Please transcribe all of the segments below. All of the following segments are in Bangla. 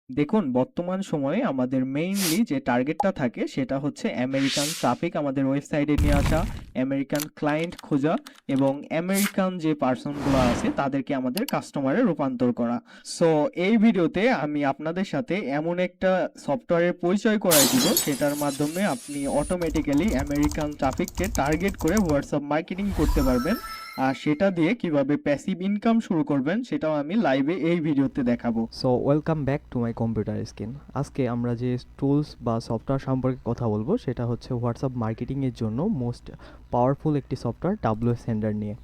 দেখুন, বর্তমান সময়ে আমাদের মেইনলি যে টার্গেটটা থাকে সেটা হচ্ছে আমেরিকান ট্রাফিক আমাদের ওয়েবসাইটে নিয়ে আসা, আমেরিকান ক্লায়েন্ট খোঁজা এবং আমেরিকান যে পার্সনগুলো আছে তাদেরকে আমাদের কাস্টমারে রূপান্তর করা। সো এই ভিডিওতে আমি আপনাদের সাথে এমন একটা সফটওয়্যারের পরিচয় করাই দিব সেটার মাধ্যমে আপনি অটোমেটিক্যালি আমেরিকান ট্রাফিককে টার্গেট করে হোয়াটসঅ্যাপ মার্কেটিং করতে পারবেন। আর সেটা দিয়ে কিভাবে প্যাসিভ ইনকাম শুরু করবেন সেটাও আমি লাইভে এই ভিডিওতে দেখাবো। So welcome back to my computer screen. আজকে আমরা যে টুলস বা সফটওয়্যার সম্পর্কে কথা বলবো সেটা হচ্ছে হোয়াটসঅ্যাপ মার্কেটিংয়ের জন্য মোস্ট পাওয়ারফুল একটি সফটওয়্যার ডাব্লিউএস সেন্ডার নিয়ে।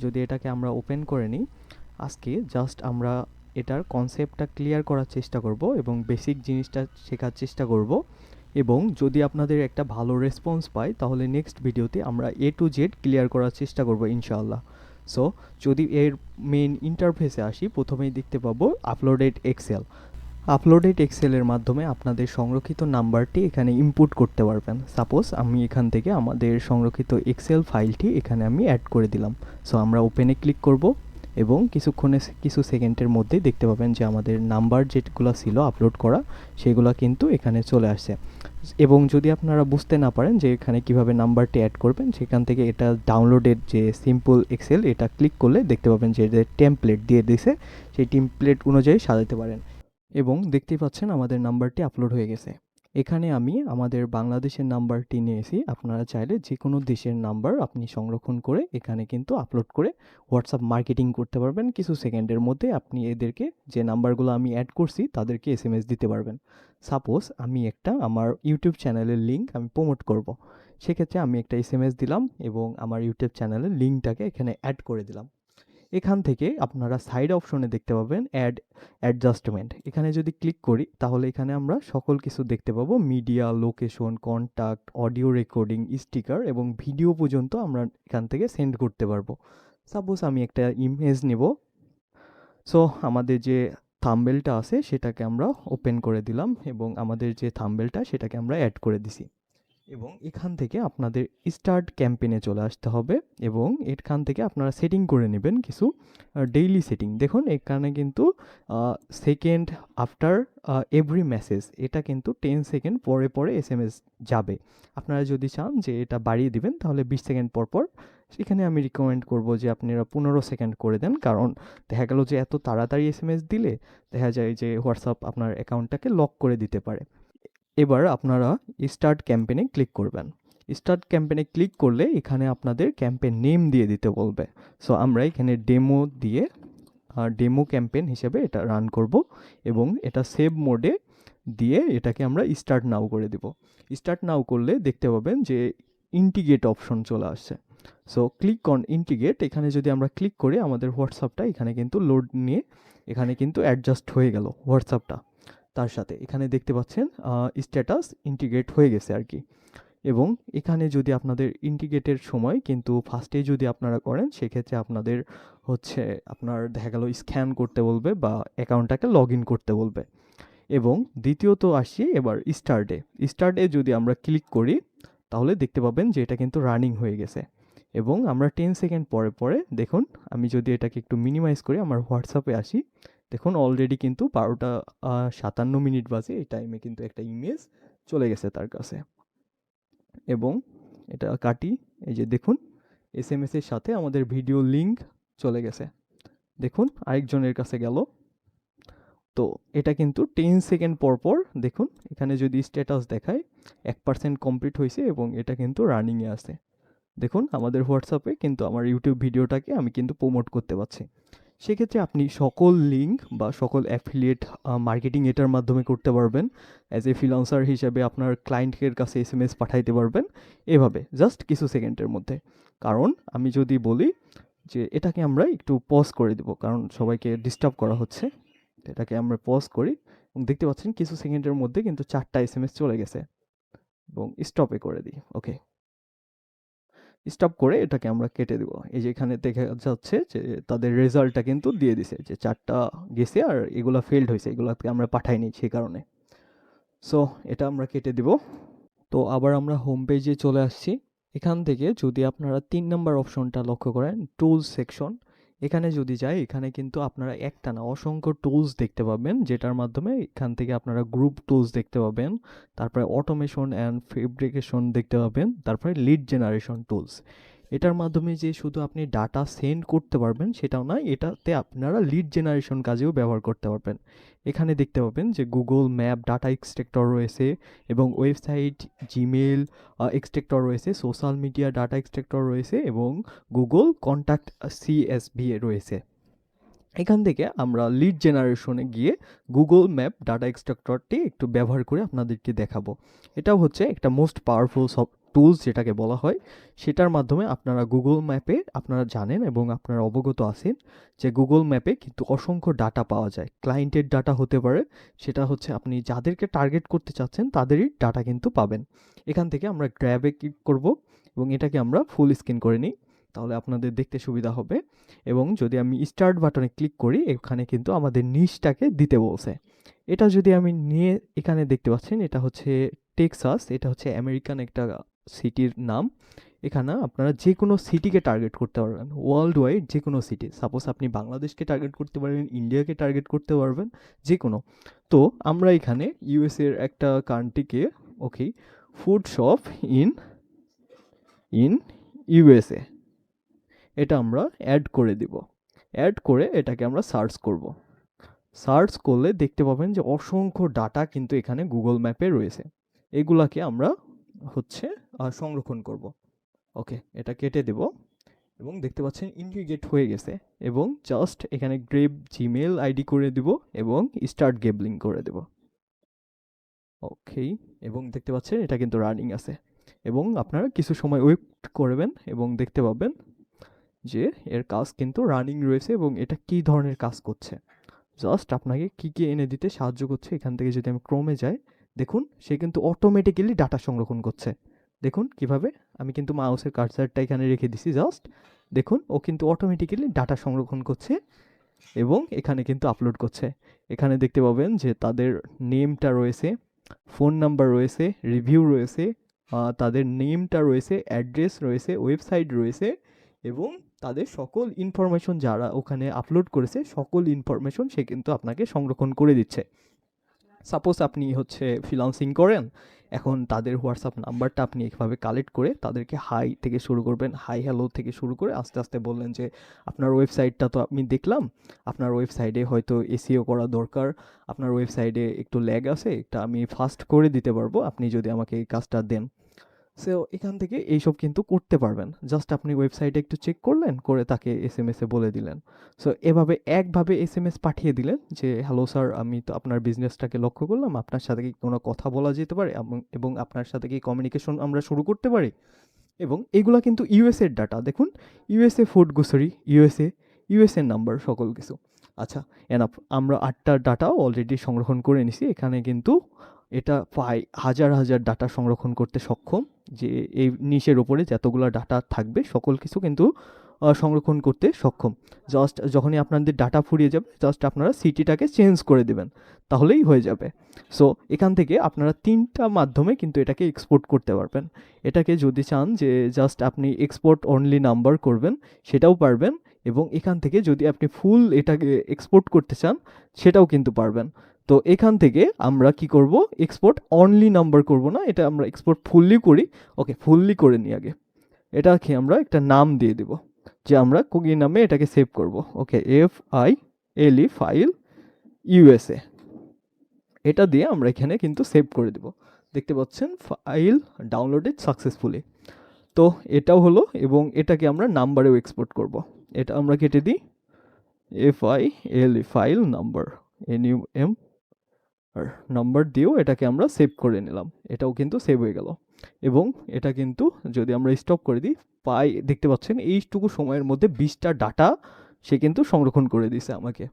যদি এটাকে আমরা ওপেন করে নিই, আজকে জাস্ট আমরা এটার কনসেপ্টটা ক্লিয়ার করার চেষ্টা করব এবং বেসিক জিনিসটা শেখার চেষ্টা করব। এবং যদি আপনাদের একটা ভালো রেসপন্স পাই তাহলে নেক্সট ভিডিওতে আমরা এ টু জেড ক্লিয়ার করার চেষ্টা করব ইনশাআল্লাহ। সো যদি এর মেইন ইন্টারফেসে আসি, প্রথমেই দেখতে পাবো আপলোডেড এক্সেল। আপলোডেড এক্সেলের মাধ্যমে আপনাদের সংরক্ষিত নাম্বারটি এখানে ইনপুট করতে পারবেন। সাপোজ আমি এখান থেকে আমাদের সংরক্ষিত এক্সেল ফাইলটি এখানে আমি অ্যাড করে দিলাম। সো আমরা ওপেনে ক্লিক করব এবং কিছু সেকেন্ডের মধ্যেই দেখতে পাবেন যে আমাদের নাম্বার যেগুলো ছিল আপলোড করা সেগুলো কিন্তু এখানে চলে আসছে। এবং যদি আপনারা বুঝতে না পারেন যে এখানে কিভাবে নাম্বারটি অ্যাড করবেন, সেখান থেকে এটা ডাউনলোডের যে সিম্পল এক্সেল এটা ক্লিক করলে দেখতে পাবেন যে টেমপ্লেট দিয়ে দিয়েছে, সেই টেমপ্লেট অনুযায়ী সাজাতে পারেন। এবং দেখতেই পাচ্ছেন আমাদের নাম্বারটি আপলোড হয়ে গেছে। এখানে আমি আমাদের বাংলাদেশের নাম্বারটি নিয়েছি। আপনারা চাইলে যে কোনো দেশের নাম্বার আপনি সংরক্ষণ করে এখানে কিন্তু আপলোড করে হোয়াটসঅ্যাপ মার্কেটিং করতে পারবেন। কিছু সেকেন্ডের মধ্যে আপনি এদেরকে, যে নাম্বারগুলো আমি অ্যাড করছি তাদেরকে এসএমএস দিতে পারবেন। সাপোজ আমি একটা আমার ইউটিউব চ্যানেলের লিঙ্ক আমি প্রমোট করব, সেক্ষেত্রে আমি একটা এসএমএস দিলাম এবং আমার ইউটিউব চ্যানেলের লিঙ্কটাকে এখানে অ্যাড করে দিলাম। এখান থেকে আপনারা সাইড অপশনে দেখতে পাবেন অ্যাড অ্যাডজাস্টমেন্ট। এখানে যদি ক্লিক করি তাহলে এখানে আমরা সকল কিছু দেখতে পাবো, media, location, contact, audio recording, sticker এবং ভিডিও পর্যন্ত আমরা এখান থেকে সেন্ড করতে পারবো। সাপোজ আমি একটা ইমেজ নেব। সো আমাদের যে থাম্বনেলটা আছে সেটাকে আমরা ওপেন করে দিলাম এবং আমাদের যে থাম্বনেলটা সেটাকে আমরা অ্যাড করে দিছি। এবং এখান থেকে আপনাদের স্টার্ট ক্যাম্পেইনে চলে আসতে হবে এবং এখান থেকে আপনারা সেটিং করে নেবেন কিছু ডেইলি সেটিং। দেখুন এখানে কিন্তু সেকেন্ড আফটার এভরি মেসেজ, এটা কিন্তু 10 সেকেন্ড পরে পরে এসএমএস যাবে। আপনারা যদি চান যে এটা বাড়িয়ে দিবেন তাহলে 20 সেকেন্ড পর পর, সেখানে আমি রিকমেন্ড করব যে আপনারা 15 সেকেন্ড করে দেন, কারণ দেখা গেল যে এত তাড়াতাড়ি এসএমএস দিলে দেখা যায় যে হোয়াটসঅ্যাপ আপনার অ্যাকাউন্টটাকে লক করে দিতে পারে। এবার আপনারা স্টার্ট ক্যাম্পেইনে ক্লিক করবেন। স্টার্ট ক্যাম্পেইনে ক্লিক করলে এখানে আপনাদের ক্যাম্পেইন নেম দিয়ে দিতে বলবে। সো আমরা এখানে ডেমো দিয়ে ডেমো ক্যাম্পেইন হিসেবে এটা রান করব এবং এটা সেভ মোডে দিয়ে এটাকে আমরা স্টার্ট নাও করে দিব। স্টার্ট নাও করলে দেখতে পাবেন যে ইন্টিগ্রেট অপশন চলে আসছে। সো ক্লিক অন ইন্টিগ্রেট, এখানে যদি আমরা ক্লিক করি আমাদের হোয়াটসঅ্যাপটা এখানে কিন্তু লোড নিয়ে এখানে কিন্তু অ্যাডজাস্ট হয়ে গেল হোয়াটসঅ্যাপটা। তার সাথে এখানে দেখতে পাচ্ছেন স্ট্যাটাস ইন্টিগ্রেট হয়ে গেছে আর কি। এবং এখানে যদি আপনাদের ইন্টিগ্রেটের সময় কিন্তু ফার্স্টে যদি আপনারা করেন সেক্ষেত্রে আপনাদের হচ্ছে আপনার দেখা গেল স্ক্যান করতে বলবে বা অ্যাকাউন্টটাকে লগ ইন করতে বলবে। এবং দ্বিতীয়ত আসি এবার স্টার্টে। স্টার্টে যদি আমরা ক্লিক করি তাহলে দেখতে পাবেন যে এটা কিন্তু রানিং হয়ে গেছে। এবং আমরা 10 সেকেন্ড পরে পরে দেখুন, আমি যদি এটাকে একটু মিনিমাইজ করি আমার হোয়াটসঅ্যাপে আসি, দেখুন অলরেডি কিন্তু 12টা 57 মিনিট বাজে, এই টাইমে কিন্তু একটা ইমেজ চলে গেছে তার কাছে। এবং এটা কাটি, এই যে দেখুন এসএমএস এর সাথে আমাদের ভিডিও লিঙ্ক চলে গেছে। দেখুন আরেকজনের কাছে গেল। তো এটা কিন্তু 10 সেকেন্ড পর পর দেখুন এখানে যদি স্ট্যাটাস দেখায় 1% কমপ্লিট হয়েছে এবং এটা কিন্তু রানিংয়ে আছে। দেখুন আমাদের হোয়াটসঅ্যাপে কিন্তু আমার ইউটিউব ভিডিওটাকে আমি কিন্তু প্রমোট করতে পারছি। সেক্ষেত্রে আপনি সকল লিঙ্ক বা সকল অ্যাফিলিয়েট মার্কেটিং এটার মাধ্যমে করতে পারবেন। অ্যাজ এ ফ্রিল্যান্সার হিসেবে আপনার ক্লায়েন্টের কাছে এসএমএস পাঠাইতে পারবেন এভাবে জাস্ট কিছু সেকেন্ডের মধ্যে। কারণ আমি যদি বলি যে এটাকে আমরা একটু পজ করে দিব কারণ সবাইকে ডিস্টার্ব করা হচ্ছে, তো এটাকে আমরা পজ করি এবং দেখতে পাচ্ছেন কিছু সেকেন্ডের মধ্যে কিন্তু 4টা এসএমএস চলে গেছে। এবং স্টপে করে দিই, ওকে। স্টপ করে এটাকে আমরা কেটে দিব। এই যে এখানে দেখা যাচ্ছে যে তাদের রেজাল্টটা কিন্তু দিয়ে দিছে যে 4টা গেছে আর এগুলা ফেইলড হয়েছে, এগুলাকে আমরা পাঠাইনি সেই কারণে। সো এটা আমরা কেটে দিব। তো আবার আমরা হোম পেজে চলে আসছি। এখান থেকে যদি আপনারা 3 নাম্বার অপশনটা লক্ষ্য করেন টুলস সেকশন, এখানে যদি যাই, এখানে কিন্তু আপনারা একটা না অসংখ্য টুলস দেখতে পাবেন, যেটার মাধ্যমে এখান থেকে আপনারা গ্রুপ টুলস দেখতে পাবেন, তারপরে অটোমেশন অ্যান্ড ফেব্রিকেশন দেখতে পাবেন, তারপরে লিড জেনারেশন টুলস। এটার মাধ্যমে যে শুধু আপনি ডাটা সেন্ড করতে পারবেন সেটাও না, এটাতে আপনারা লিড জেনারেশন কাজেও ব্যবহার করতে পারবেন। এখানে দেখতে পাবেন যে গুগল ম্যাপ ডাটা এক্সট্রাক্টর রয়েছে, এবং ওয়েবসাইট, জিমেল এক্সট্রাক্টর রয়েছে, সোশ্যাল মিডিয়া ডাটা এক্সট্রাক্টর রয়েছে, এবং গুগল কন্ট্যাক্ট সিএসভি রয়েছে। এখান থেকে আমরা লিড জেনারেশনে গিয়ে গুগল ম্যাপ ডাটা এক্সট্রাক্টরটি একটু ব্যবহার করে আপনাদেরকে দেখাবো। এটাও হচ্ছে একটা মোস্ট পাওয়ারফুল টুলস যেটাকে বলা হয়। সেটার মাধ্যমে আপনারা গুগল ম্যাপে আপনারা জানেন এবং আপনারা অবগত আছেন যে গুগল ম্যাপে কিন্তু অসংখ্য ডাটা পাওয়া যায়। ক্লায়েন্টের ডাটা হতে পারে, সেটা হচ্ছে আপনি যাদেরকে টার্গেট করতে চাচ্ছেন তাদেরই ডাটা কিন্তু পাবেন। এখান থেকে আমরা গ্র্যাবে ক্লিক করব এবং এটাকে আমরা ফুল স্ক্রিন করে নিই, তাহলে আপনাদের দেখতে সুবিধা হবে। এবং যদি আমি স্টার্ট বাটনে ক্লিক করি, এখানে কিন্তু আমাদের নিচটাকে দিতে বলছে। এটা যদি আমি নিয়ে, এখানে দেখতে পাচ্ছেন এটা হচ্ছে টেক্সাস, এটা হচ্ছে আমেরিকান একটা সিটির নাম। এখানে আপনারা যে কোনো সিটিকে টার্গেট করতে পারবেন, ওয়ার্ল্ড ওয়াইড যে কোনো সিটি। সাপোজ আপনি বাংলাদেশকে টার্গেট করতে পারবেন, ইন্ডিয়াকে টার্গেট করতে পারবেন, যে কোনো। তো আমরা এখানে ইউএসএর একটা কান্ট্রিকে, okay, food shop in in USA, এটা আমরা অ্যাড করে দিব। অ্যাড করে এটাকে আমরা সার্চ করব। সার্চ করলে দেখতে পাবেন যে অসংখ্য ডাটা কিন্তু এখানে গুগল ম্যাপে রয়েছে। এগুলাকে আমরা হচ্ছে সংরক্ষণ করব। ওকে, এটা কেটে দেব এবং দেখতে পাচ্ছেন ইন্টিগ্রেট হয়ে গেছে, এবং জাস্ট এখানে গ্রেপ জিমেল আইডি করে দিব এবং স্টার্ট গেবলিং করে দেব। ওকে, এবং দেখতে পাচ্ছেন এটা কিন্তু রানিং আছে, এবং আপনারা কিছু সময় ওয়েট করবেন এবং দেখতে পাবেন যে এর কাজ কিন্তু রানিং রয়েছে এবং এটা কি ধরনের কাজ করছে। জাস্ট আপনাকে কি কি এনে দিতে সাহায্য করছে। এখান থেকে যদি আমি ক্রোমে যাই, দেখুন সে কিন্তু অটোমেটিক্যালি ডাটা সংরক্ষণ করছে। দেখুন কিভাবে, আমি কিন্তু মাউসের কার্সারটা এখানে রেখে দিছি, জাস্ট দেখুন ও কিন্তু অটোমেটিক্যালি ডাটা সংরক্ষণ করছে এবং এখানে কিন্তু আপলোড করছে। এখানে দেখতে পাবেন যে তাদের নেমটা রয়েছে, ফোন নাম্বার রয়েছে, রিভিউ রয়েছে, তাদের নেমটা রয়েছে, অ্যাড্রেস রয়েছে, ওয়েবসাইট রয়েছে, এবং তাদের সকল ইনফরমেশন যারা ওখানে আপলোড করেছে সকল ইনফরমেশন সে কিন্তু আপনাকে সংরক্ষণ করে দিচ্ছে। সাপোজ আপনি হচ্ছে ফ্রিল্যান্সিং করেন, এখন তাদের হোয়াটসঅ্যাপ নাম্বারটা আপনি এভাবে কালেক্ট করে তাদেরকে হাই থেকে শুরু করবেন, হাই হ্যালো থেকে শুরু করে আস্তে আস্তে বললেন যে আপনার ওয়েবসাইটটা তো আমি দেখলাম, আপনার ওয়েবসাইটে হয়তো এসইও করা দরকার, আপনার ওয়েবসাইটে একটু ল্যাগ আছে, এটা আমি ফাস্ট করে দিতে পারবো আপনি যদি আমাকে এই কাজটা দেন। সো এখান থেকে এইসব কিন্তু করতে পারবেন। জাস্ট আপনি ওয়েবসাইটে একটু চেক করলেন, করে তাকে এসএমএসে বলে দিলেন। সো এভাবে একভাবে এসএমএস পাঠিয়ে দিলেন যে হ্যালো স্যার, আমি তো আপনার বিজনেসটাকে লক্ষ্য করলাম, আপনার সাথে কি কোনো কথা বলা যেতে পারে এবং আপনার সাথে কি কমিউনিকেশন আমরা শুরু করতে পারি। এবং এগুলা কিন্তু ইউএসএর ডাটা, দেখুন ইউএসএ ফুড গ্রোসারি, ইউএসএর নাম্বার, সকল কিছু। আচ্ছা, এনাফ, আমরা 8টা ডাটাও অলরেডি সংরক্ষণ করে নিছি। এখানে কিন্তু এটা প্রায় হাজার হাজার ডাটা সংরক্ষণ করতে সক্ষম, যে এই নিচের ওপরে যতগুলো ডাটা থাকবে সকল কিছু কিন্তু সংরক্ষণ করতে সক্ষম। জাস্ট যখনই আপনাদের ডাটা ফুরিয়ে যাবে, জাস্ট আপনারা সিটিটাকে চেঞ্জ করে দেবেন, তাহলেই হয়ে যাবে। সো এখান থেকে আপনারা 3টা মাধ্যমে কিন্তু এটাকে এক্সপোর্ট করতে পারবেন। এটাকে যদি চান যে জাস্ট আপনি এক্সপোর্ট অনলি নাম্বার করবেন, সেটাও পারবেন, এবং এখান থেকে যদি আপনি ফুল এটাকে এক্সপোর্ট করতে চান সেটাও কিন্তু পারবেন। তো এখান থেকে আমরা কি করব, এক্সপোর্ট অনলি নাম্বার করব না, এটা আমরা এক্সপোর্ট ফুললি করি। ওকে, ফুললি করে নিই আগে। এটাকে আমরা একটা নাম দিয়ে দেব, যে আমরা কুকি নামে এটাকে সেভ করব। ওকে, FILE ফাইল ইউএসএ, এটা দিয়ে আমরা এখানে কিন্তু সেভ করে দেব। দেখতে পাচ্ছেন ফাইল ডাউনলোডেড সাকসেসফুলি। তো এটাও হলো, এবং এটাকে আমরা নাম্বারেও এক্সপোর্ট করব। এটা আমরা কেটে দিই, FILE ফাইল নাম্বার, NUM আর নাম্বার দিয়েও এটাকে আমরা সেভ করে নিলাম। এটাও কিন্তু সেভ হয়ে গেল। এবং এটা কিন্তু যদি আমরা স্টপ করে দিই, দেখতে পাচ্ছেন এইটুকু সময়ের মধ্যে 20টা ডাটা সে কিন্তু সংরক্ষণ করে দিয়েছে আমাকে।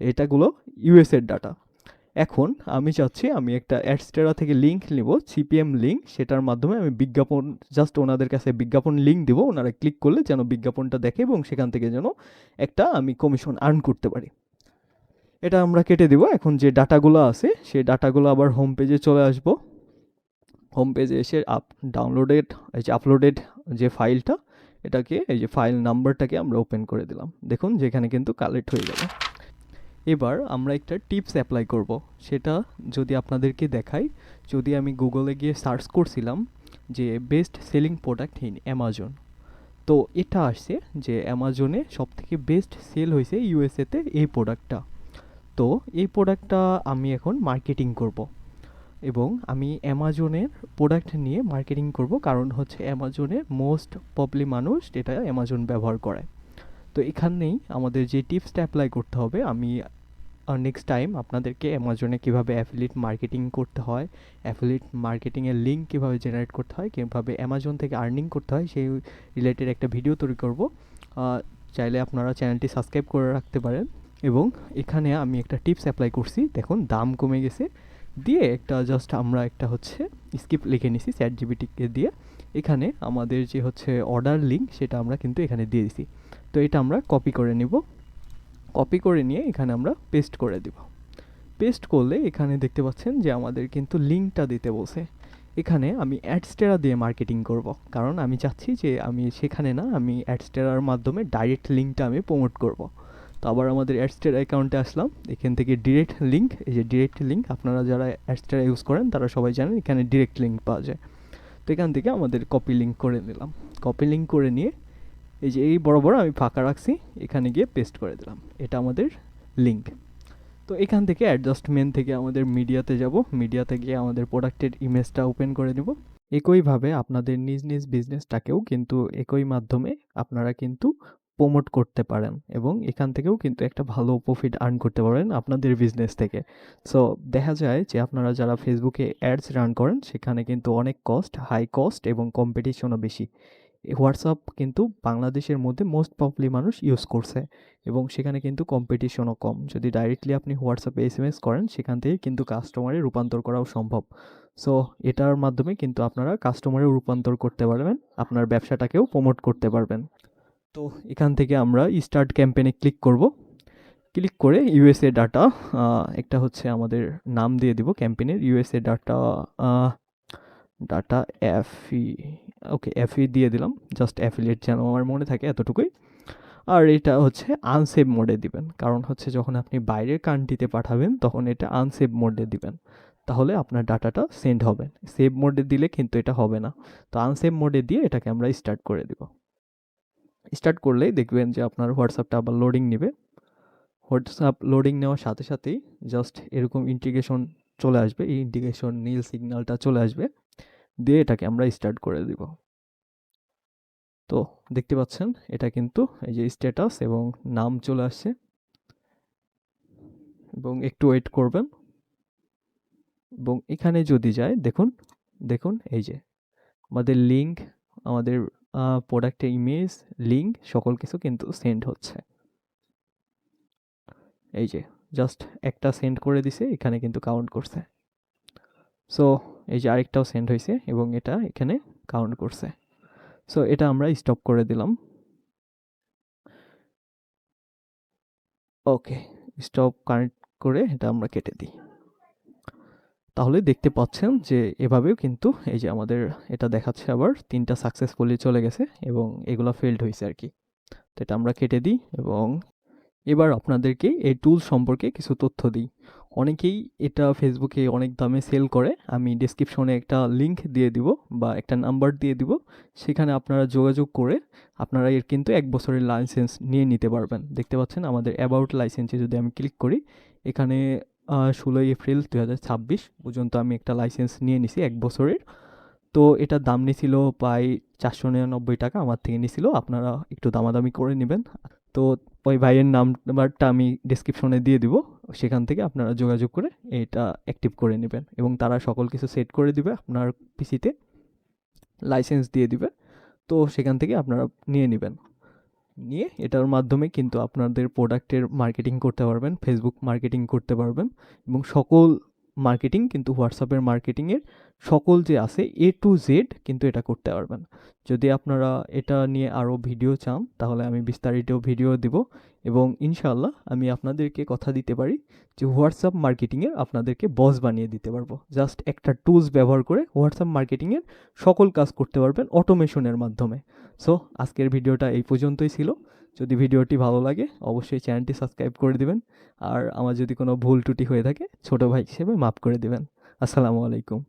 এটাগুলো ইউএসএর ডাটা। এখন আমি চাচ্ছি আমি একটা অ্যাডস্টেরা থেকে লিঙ্ক নিব, সিপিএম লিঙ্ক, সেটার মাধ্যমে আমি বিজ্ঞাপন, জাস্ট ওনাদের কাছে বিজ্ঞাপন লিঙ্ক দিব, ওনারা ক্লিক করলে যেন বিজ্ঞাপনটা দেখে এবং সেখান থেকে যেন একটা আমি কমিশন আর্ন করতে পারি। এটা আমরা কেটে দিব। এখন যে ডাটাগুলো আছে সেই ডাটাগুলো আবার হোম পেজে চলে আসবো। হোম পেজে এসে ডাউনলোডেড, এই যে আপলোডেড যে ফাইলটা, এটাকে এই যে ফাইল নাম্বারটাকে আমরা ওপেন করে দিলাম, দেখুন যেখানে কিন্তু কালেক্ট হয়ে যাবে। এবার আমরা একটা টিপস অ্যাপ্লাই করব, সেটা যদি আপনাদেরকে দেখাই, যদি আমি গুগলে গিয়ে সার্চ করছিলাম যে best selling product in Amazon, তো এটা আসছে যে অ্যামাজনে সবথেকে বেস্ট সেল হয়েছে ইউএসএতে এই প্রোডাক্টটা। তো এই প্রোডাক্টটা আমি এখন মার্কেটিং করব, এবং আমি অ্যামাজনের প্রোডাক্ট নিয়ে মার্কেটিং করব, কারণ হচ্ছে অ্যামাজনে মোস্ট প্রবলি মানুষ এটা অ্যামাজন ব্যবহার করে। তো এখানেই আমাদের যে টিপসটা অ্যাপ্লাই করতে হবে, আমি নেক্সট টাইম আপনাদেরকে অ্যামাজনে কীভাবে অ্যাফিলিয়েট মার্কেটিং করতে হয়, অ্যাফিলিয়েট মার্কেটিংয়ের লিঙ্ক কীভাবে জেনারেট করতে হয়, কীভাবে অ্যামাজন থেকে আর্নিং করতে হয় সেই রিলেটেড একটা ভিডিও তৈরি করব। চাইলে আপনারা চ্যানেলটি সাবস্ক্রাইব করে রাখতে পারেন। এবং এখানে আমি একটা টিপস অ্যাপ্লাই করছি, দেখুন দাম কমে গেছে দিয়ে একটা জাস্ট আমরা একটা হচ্ছে স্ক্রিপ্ট লিখে নিছি চ্যাট জিপিটিকে দিয়ে। এখানে আমাদের যে হচ্ছে অর্ডার লিঙ্ক সেটা আমরা কিন্তু এখানে দিয়ে দিছি। তো এটা আমরা কপি করে নিব, কপি করে নিয়ে এখানে আমরা পেস্ট করে দিব। পেস্ট করলে এখানে দেখতে পাচ্ছেন যে আমাদের কিন্তু লিঙ্কটা দিতে বলছে। এখানে আমি অ্যাডস্টেরা দিয়ে মার্কেটিং করব, কারণ আমি চাচ্ছি যে আমি সেখানে না, আমি অ্যাডস্টেরার মাধ্যমে ডাইরেক্ট লিঙ্কটা আমি প্রমোট করব। তো আবার আমাদের অ্যাডস্টেরা অ্যাকাউন্টে আসলাম, এখান থেকে ডিরেক্ট লিঙ্ক, এই যে ডিরেক্ট লিঙ্ক, আপনারা যারা অ্যাডস্টেরা ইউজ করেন তারা সবাই জানেন এখানে ডিরেক্ট লিঙ্ক পাওয়া যায়। তো এখান থেকে আমাদের কপি লিঙ্ক করে নিলাম, কপি লিঙ্ক করে নিয়ে এই যে এই বড় বড় আমি ফাঁকা রাখছি, এখানে গিয়ে পেস্ট করে দিলাম, এটা আমাদের লিঙ্ক। তো এখান থেকে অ্যাডজাস্টমেন্ট থেকে আমাদের মিডিয়াতে যাব, মিডিয়াতে গিয়ে আমাদের প্রোডাক্টের ইমেজটা ওপেন করে নেব। একইভাবে আপনাদের নিজ নিজ বিজনেসটাকেও কিন্তু একই মাধ্যমে আপনারা কিন্তু প্রমোট করতে পারেন, এবং এখান থেকেও কিন্তু একটা ভালো প্রফিট আর্ন করতে পারেন আপনাদের বিজনেস থেকে। সো দেখা যায় যে আপনারা যারা ফেসবুকে অ্যাডস রান করেন সেখানে কিন্তু অনেক কস্ট, হাই কস্ট এবং কম্পিটিশনও বেশি। হোয়াটসঅ্যাপ কিন্তু বাংলাদেশের মধ্যে মোস্ট প্রবলি মানুষ ইউজ করছে, এবং সেখানে কিন্তু কম্পিটিশনও কম। যদি ডাইরেক্টলি আপনি হোয়াটসঅ্যাপে এসএমএস করেন সেখান থেকে কিন্তু কাস্টমারে রূপান্তর করাও সম্ভব। সো এটার মাধ্যমে কিন্তু আপনারা কাস্টমারে রূপান্তর করতে পারবেন, আপনার ব্যবসাটাকেও প্রমোট করতে পারবেন। তো এখান থেকে আমরা স্টার্ট ক্যাম্পেইনে ক্লিক করব, ক্লিক করে ইউএসএ ডাটা একটা হচ্ছে আমাদের নাম দিয়ে দিব ক্যাম্পেইনের, ইউএসএ ডাটা ডাটা এফই, ওকে এফই দিয়ে দিলাম, জাস্ট অ্যাফিলিয়েট যেন আমার মনে থাকে এতটুকুই। আর এটা হচ্ছে আনসেভ মোডে দিবেন, কারণ হচ্ছে যখন আপনি বাইরের কান্ট্রিতে পাঠাবেন তখন এটা আনসেভ মোডে দিবেন, তাহলে আপনার ডাটাটা সেন্ড হবে। সেভ মোডে দিলে কিন্তু এটা হবে না। তো আনসেভ মোডে দিয়ে এটাকে আমরা স্টার্ট করে দিব। স্টার্ট করলেই দেখবেন যে আপনার হোয়াটসঅ্যাপটা আবার লোডিং নেবে। হোয়াটসঅ্যাপ লোডিং নেওয়ার সাথে সাথেই জাস্ট এরকম ইন্টিগ্রেশন চলে আসবে, এই ইন্টিগ্রেশন নীল সিগন্যালটা চলে আসবে, দিয়ে এটাকে আমরা স্টার্ট করে দিব। তো দেখতে পাচ্ছেন এটা কিন্তু এই যে স্ট্যাটাস এবং নাম চলে আসছে, এবং একটু ওয়েট করবেন। এবং এখানে যদি যায় দেখুন, দেখুন এই যে আমাদের লিঙ্ক, আমাদের প্রোডাক্টের ইমেজ, লিঙ্ক সকল কিছু কিন্তু সেন্ড হচ্ছে। এই যে জাস্ট একটা সেন্ড করে দিছে, এখানে কিন্তু কাউন্ট করছে। সো এই যে আরেকটাও সেন্ড হয়েছে এবং এটা এখানে কাউন্ট করছে। সো এটা আমরা স্টপ করে দিলাম। ওকে, স্টপ কানেক্ট করে এটা আমরা কেটে দিই। তাহলে দেখতে পাচ্ছেন যে এভাবেও কিন্তু এই যে আমাদের এটা দেখাচ্ছে আবার 3টা সাকসেসফুলি চলে গেছে এবং এগুলা ফেলড হয়েছে আর কি। তো এটা আমরা কেটে দিই, এবং এবার আপনাদেরকে এই টুল সম্পর্কে কিছু তথ্য দিই। অনেকেই এটা ফেসবুকে অনেক দামে সেল করে, আমি ডেসক্রিপশনে একটা লিঙ্ক দিয়ে দিব বা একটা নাম্বার দিয়ে দিব, সেখানে আপনারা যোগাযোগ করে আপনারা এর কিন্তু 1 বছরের লাইসেন্স নিয়ে নিতে পারবেন। দেখতে পাচ্ছেন আমাদের অ্যাবাউট লাইসেন্সে যদি আমি ক্লিক করি, এখানে 16 এপ্রিল 2026 পর্যন্ত আমি একটা লাইসেন্স নিয়ে নিছি 1 বছরের। তো এটার দাম নিছিল প্রায় 499 টাকা আমার থেকে নিছিল, আপনারা একটু দামাদামি করে নেবেন। তো ওই ভাইয়ের নাম্বারটা আমি ডেসক্রিপশনে দিয়ে দিব, সেখান থেকে আপনারা যোগাযোগ করে এটা অ্যাক্টিভ করে নেবেন, এবং তারা সকল কিছু সেট করে দিবে, আপনার পিসিতে লাইসেন্স দিয়ে দিবে। তো সেখান থেকে আপনারা নিয়ে নেবেন, নিয়ে এটার মাধ্যমে কিন্তু আপনাদের প্রোডাক্টের মার্কেটিং করতে পারবেন, ফেসবুক মার্কেটিং করতে পারবেন, এবং সকল মার্কেটিং, কিন্তু হোয়াটসঅ্যাপের মার্কেটিংয়ের সকল যে আছে A to Z কিন্তু এটা করতে পারবেন। যদি আপনারা এটা নিয়ে আরও ভিডিও চান তাহলে আমি বিস্তারিত ভিডিও দিব, এবং ইনশাআল্লাহ আমি আপনাদেরকে কথা দিতে পারি যে হোয়াটসঅ্যাপ মার্কেটিংয়ের আপনাদেরকে বস বানিয়ে দিতে পারবো। জাস্ট একটা টুলস ব্যবহার করে হোয়াটসঅ্যাপ মার্কেটিংয়ের সকল কাজ করতে পারবেন অটোমেশনের মাধ্যমে। সো আজকের ভিডিওটা এই পর্যন্তই ছিল। যদি ভিডিওটি ভালো লাগে অবশ্যই চ্যানেলটি সাবস্ক্রাইব করে দিবেন, আর আমার যদি কোনো ভুল ত্রুটি হয়ে থাকে ছোট ভাই হিসেবে মাফ করে দিবেন। আসসালামু আলাইকুম।